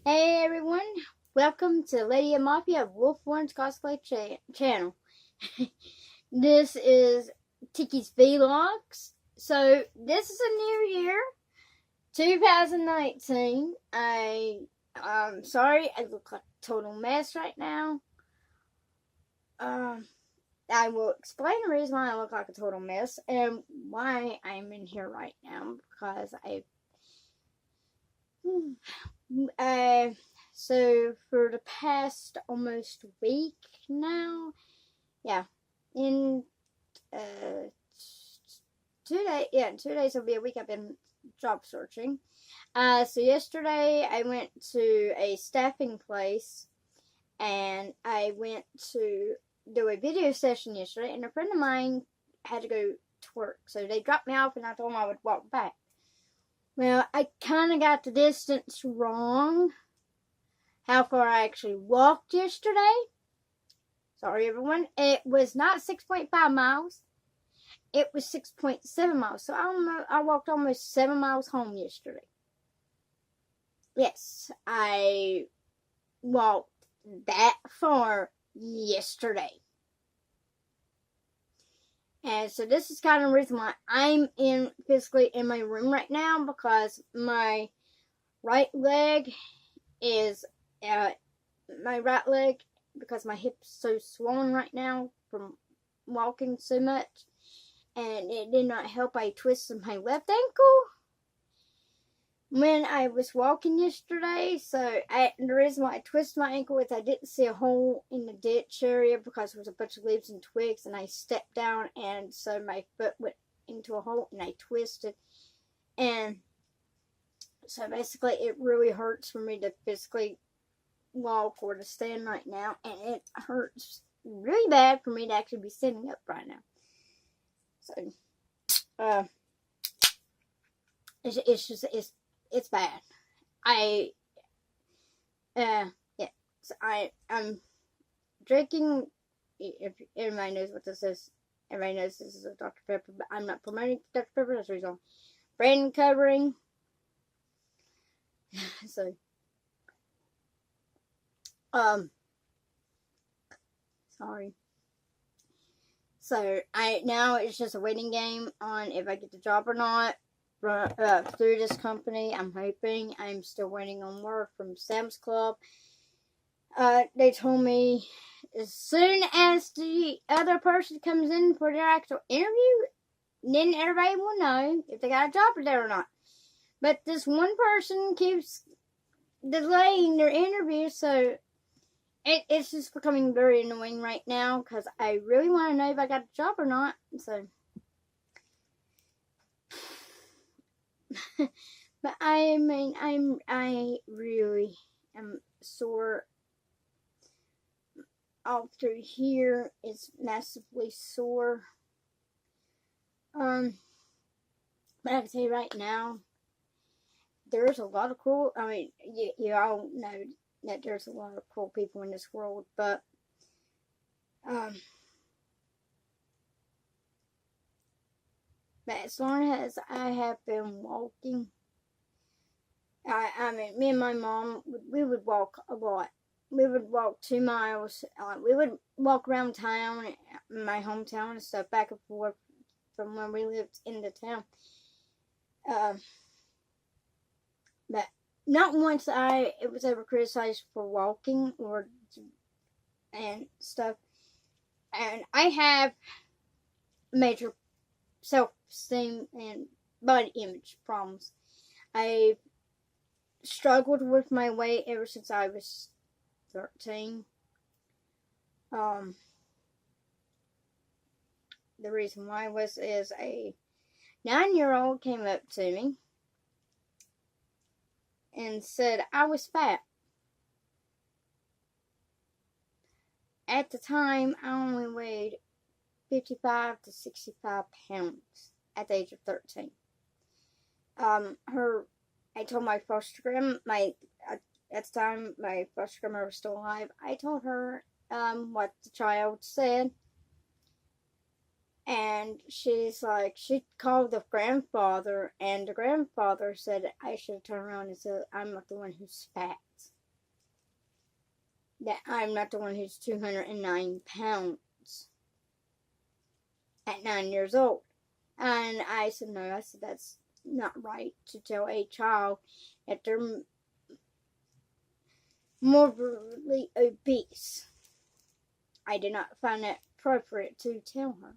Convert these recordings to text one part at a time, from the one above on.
Hey everyone, welcome to Lady of Mafia Wolf One's Cosplay channel. This is Tikki's Vlogs. So this is a new year, 2019. I'm sorry, I look like a total mess right now. I will explain the reason why I look like a total mess and why I'm in here right now because so for the past almost week now, yeah, in uh 2 days, yeah, in 2 days will be a week I've been job searching. So yesterday I went to a staffing place and I went to do a video session yesterday, and a friend of mine had to go to work, so they dropped me off and I told them I would walk back. Well, I kind of got the distance wrong. How far I actually walked yesterday. Sorry, everyone. It was not 6.5 miles. It was 6.7 miles. So I walked almost 7 miles home yesterday. Yes, I walked that far yesterday. And so this is kind of the reason why I'm physically in my room right now, because my right leg is because my hip's so swollen right now from walking so much, and it did not help. I twisted my left ankle when I was walking yesterday. So the reason why I twisted my ankle is I didn't see a hole in the ditch area because there was a bunch of leaves and twigs, and I stepped down, and so my foot went into a hole and I twisted. And so basically it really hurts for me to physically walk or to stand right now, and it hurts really bad for me to actually be sitting up right now. So it's bad. Yeah, so I'm drinking. If everybody knows what this is, everybody knows this is a Dr. Pepper, but I'm not promoting Dr. Pepper. That's the reason. Brand covering. So sorry. So now it's just a waiting game on if I get the job or not through this company. I'm hoping. I'm still waiting on word from Sam's Club. They told me as soon as the other person comes in for their actual interview, then everybody will know if they got a job there or not. But this one person keeps delaying their interview, so it's just becoming very annoying right now because I really want to know if I got a job or not. So, but I mean, I really am sore. All through here is massively sore. But I can tell you right now, there's a lot of cruel. I mean, you all know that there's a lot of cruel people in this world, but as long as I have been walking, I mean, me and my mom, we would walk a lot. We would walk 2 miles. We would walk around town, my hometown and stuff, back and forth from where we lived in the town. But not once it was ever criticized for walking and stuff. And I have major self-esteem and body image problems. I've struggled with my weight ever since I was 13. The reason why is a 9-year-old came up to me and said I was fat. At the time, I only weighed 55 to 65 pounds at the age of 13. I told my foster grandma, at the time my foster grandma was still alive, I told her what the child said. And she's like, she called the grandfather, and the grandfather said I should turn around and say, I'm not the one who's fat. That I'm not the one who's 209 pounds at 9 years old. And I said, no, I said, that's not right to tell a child that they're morbidly obese. I did not find it appropriate to tell her.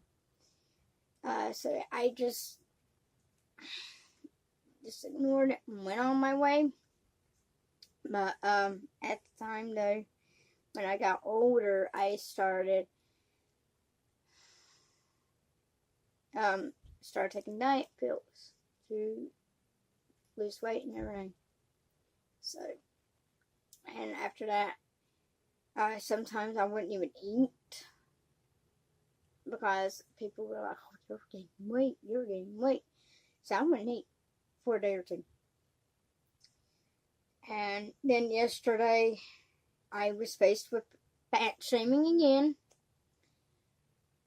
So I just ignored it and went on my way. But at the time, though, when I got older, I started taking diet pills to lose weight and everything. So, and after that, sometimes I wouldn't even eat because people were like, oh, you're gaining weight. So I wouldn't eat for a day or two. And then yesterday, I was faced with fat shaming again.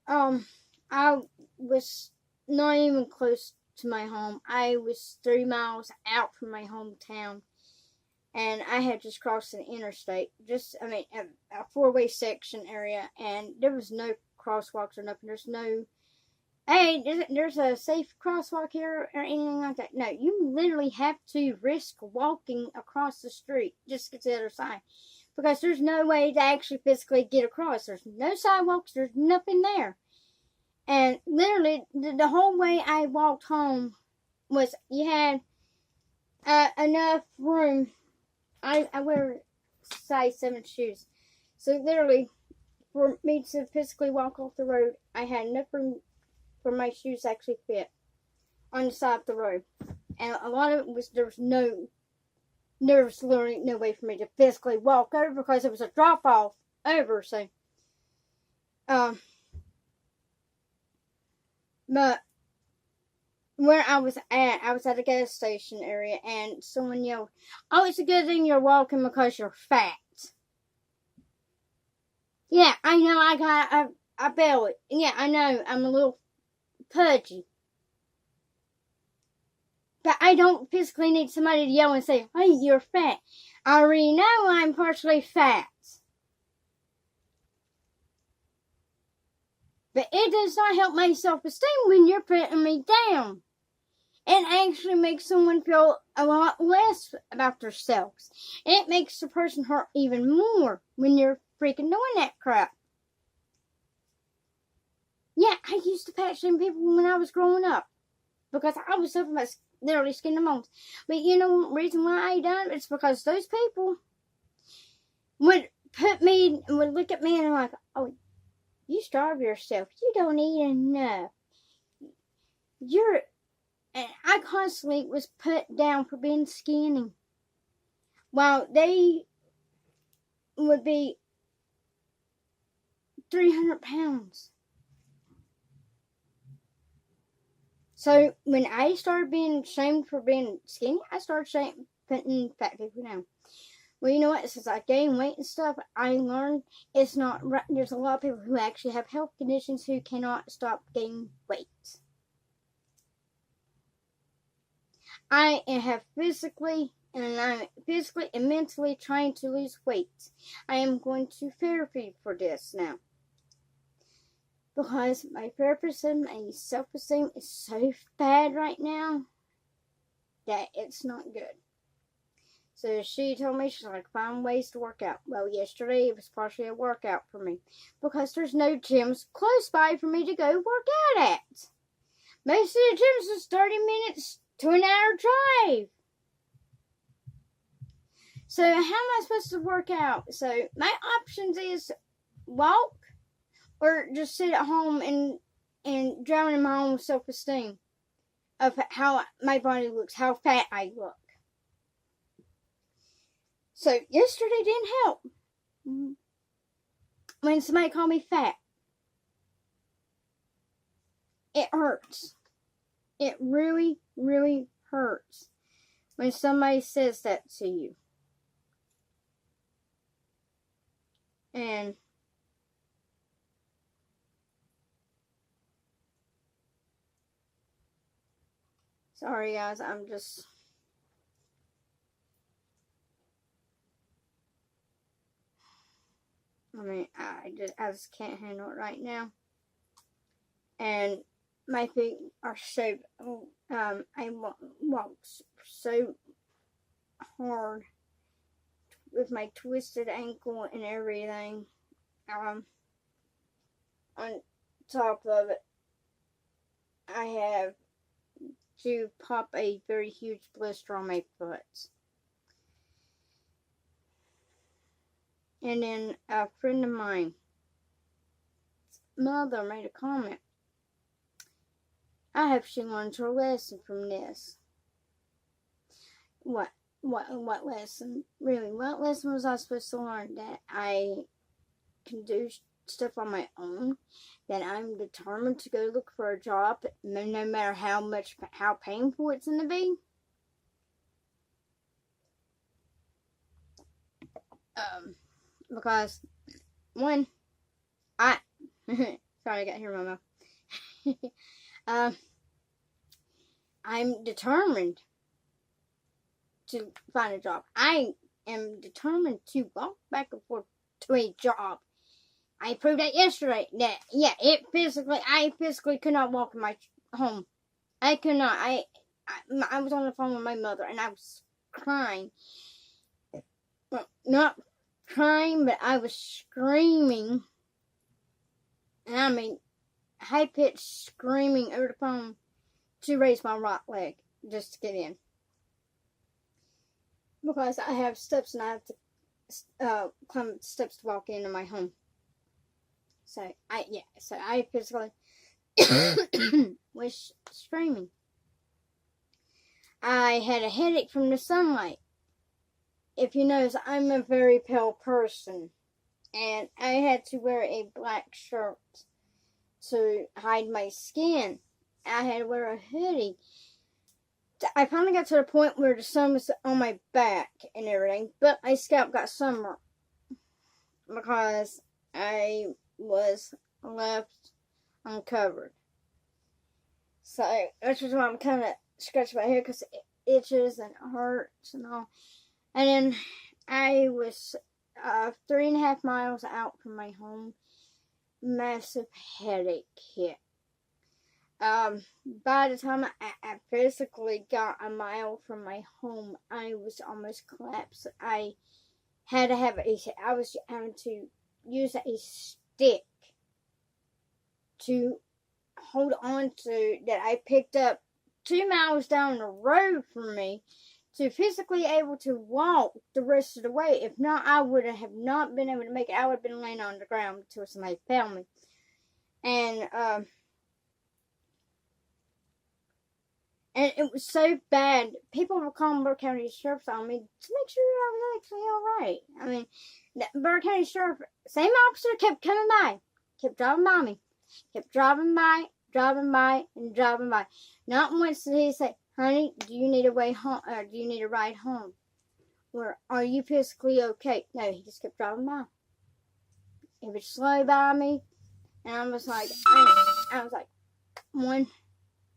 I was not even close to my home. I was 3 miles out from my hometown. And I had just crossed an interstate. A four-way section area. And there was no crosswalks or nothing. There's no, hey, there's a safe crosswalk here or anything like that. No, you literally have to risk walking across the street just to get to the other side. Because there's no way to actually physically get across. There's no sidewalks. There's nothing there. And literally, the whole way I walked home was you had enough room. I wear size 7 shoes. So literally, for me to physically walk off the road, I had enough room for my shoes to actually fit on the side of the road. And a lot of it was, there was literally no way for me to physically walk over because it was a drop off over. So, but where I was at a gas station area, and someone yelled, "Oh, it's a good thing you're walking because you're fat." Yeah, I know I got a belly. Yeah, I know I'm a little pudgy. But I don't physically need somebody to yell and say, "Hey, you're fat." I already know I'm partially fat. But it does not help my self-esteem when you're putting me down. It actually makes someone feel a lot less about themselves. It makes the person hurt even more when you're freaking doing that crap. Yeah, I used to fat shame people when I was growing up. Because I was suffering by literally skin and bones. But you know the reason why I done it? It's because those people would look at me and like, "Oh, you starve yourself. You don't eat enough. And I constantly was put down for being skinny. While they would be 300 pounds. So when I started being shamed for being skinny, I started putting fat people down. Well, you know what? Since I gained weight and stuff, I learned it's not right. There's a lot of people who actually have health conditions who cannot stop gaining weight. I am physically and mentally trying to lose weight. I am going to therapy for this now. Because my therapist and my self-esteem is so bad right now that it's not good. So she told me, she's like, find ways to work out. Well, yesterday it was partially a workout for me. Because there's no gyms close by for me to go work out at. Most of the gyms is 30 minutes to an hour drive. So how am I supposed to work out? So my options is walk or just sit at home and drown in my own self-esteem of how my body looks, how fat I look. So yesterday didn't help. When somebody called me fat, it hurts. It really, really hurts when somebody says that to you. And Sorry, guys. I just can't handle it right now. And my feet are so, I walk so hard with my twisted ankle and everything. On top of it, I have to pop a very huge blister on my foot. And then a friend of mine, mother, made a comment. I hope she learns her lesson from this. What lesson? Really, what lesson was I supposed to learn? That I can do stuff on my own? That I'm determined to go look for a job, no matter how painful it's going to be? Because, one, sorry, I got hair in my mouth. I'm determined to find a job. I am determined to walk back and forth to a job. I proved that yesterday. That I physically could not walk in my home. I could not. I was on the phone with my mother and I was crying. Well, not crying, but I was screaming. And I mean, high-pitched screaming over the phone to raise my right leg just to get in. Because I have steps and I have to climb steps to walk into my home. So I physically was screaming. I had a headache from the sunlight. If you notice, I'm a very pale person. And I had to wear a black shirt to hide my skin. I had to wear a hoodie. I finally got to the point where the sun was on my back and everything, but my scalp got sunburned because I was left uncovered. So that's just why I'm kind of scratching my head because it itches and it hurts and all. And then I was 3.5 miles out from my home. Massive headache hit. By the time I physically got a mile from my home, I was almost collapsed. I was having to use a stick to hold on to that I picked up 2 miles down the road from me to physically able to walk the rest of the way. If not, I would have not been able to make it. I would have been laying on the ground until somebody found me. And it was so bad. People were calling Burke County Sheriff's on me to make sure I was actually alright. I mean, the Burke County Sheriff, same officer, kept coming by. Kept driving by me. Kept driving by, and driving by. Not once did he say, honey, do you need a way home, or do you need a ride home? Or are you physically okay? No, he just kept driving by. He would slow by me. And I was like, one,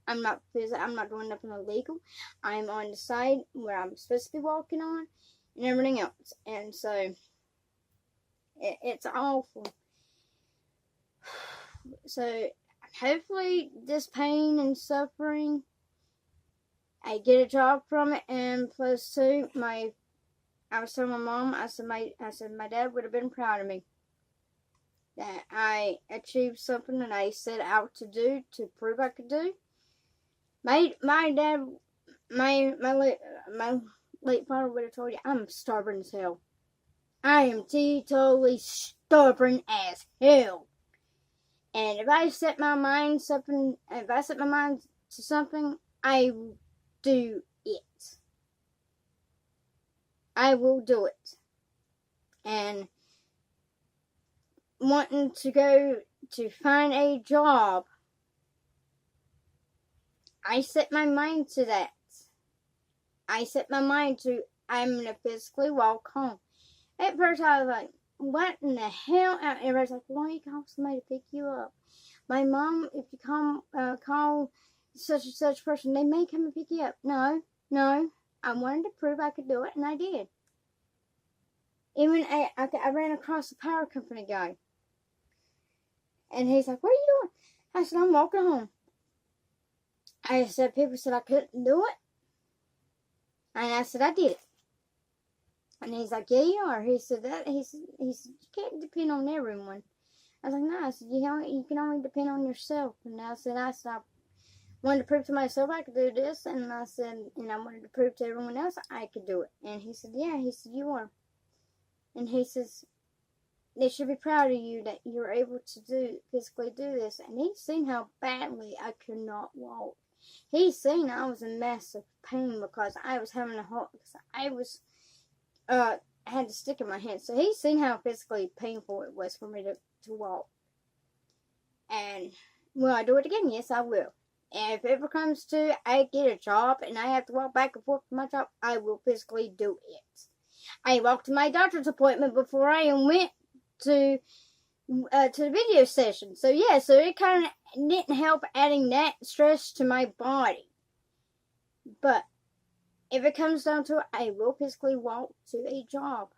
I'm not doing nothing illegal. I'm on the side where I'm supposed to be walking on and everything else. And so it's awful. So hopefully this pain and suffering, I get a job from it. And plus two, I was telling my mom, I said my dad would have been proud of me. That I achieved something that I set out to do, to prove I could do. My dad, my late father would have told you, I'm stubborn as hell. I am totally stubborn as hell. And if I set my mind to something, I will do it. I will do it. And wanting to go to find a job, I set my mind to that. I set my mind to, I'm going to physically walk home. At first I was like, what in the hell? And everybody's like, why don't you call somebody to pick you up? My mom, if you call such and such person, they may come and pick you up. No. I wanted to prove I could do it, and I did. Even I ran across a power company guy. And he's like, what are you doing? I said, I'm walking home. I said, people said I couldn't do it. And I said, I did it. And he's like, yeah, you are. He said, you can't depend on everyone. I was like, no. I said, you can only depend on yourself. And I said, I wanted to prove to myself I could do this. And I said, and I wanted to prove to everyone else I could do it. And he said, yeah. He said, you are. And he says, they should be proud of you that you're able to physically do this. And he's seen how badly I could not walk. He's seen I was in massive pain because I was having a heart, because I was, had to stick in my hand. So he's seen how physically painful it was for me to walk. And will I do it again? Yes, I will. And if it ever comes to I get a job and I have to walk back and forth to my job, I will physically do it. I walked to my doctor's appointment before I even went to the video session. So yeah, so it kind of didn't help adding that stress to my body. But if it comes down to it, I will physically walk to a job.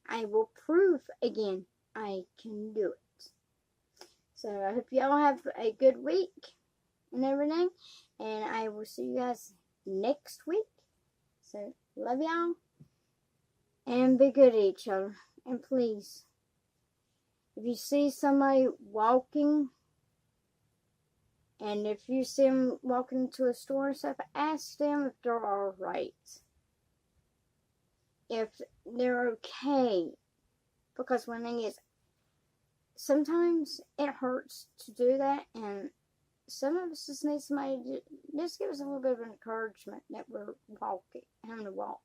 I will prove again I can do it. So I hope y'all have a good week and everything. And I will see you guys next week. So love y'all. And be good to each other. And please, if you see somebody walking, and if you see them walking into a store and stuff, ask them if they're alright. If they're okay. Because one thing is, sometimes it hurts to do that, and some of us just need somebody to just give us a little bit of encouragement that we're walking, having to walk.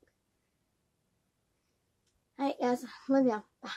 Alright guys, love y'all. Bye.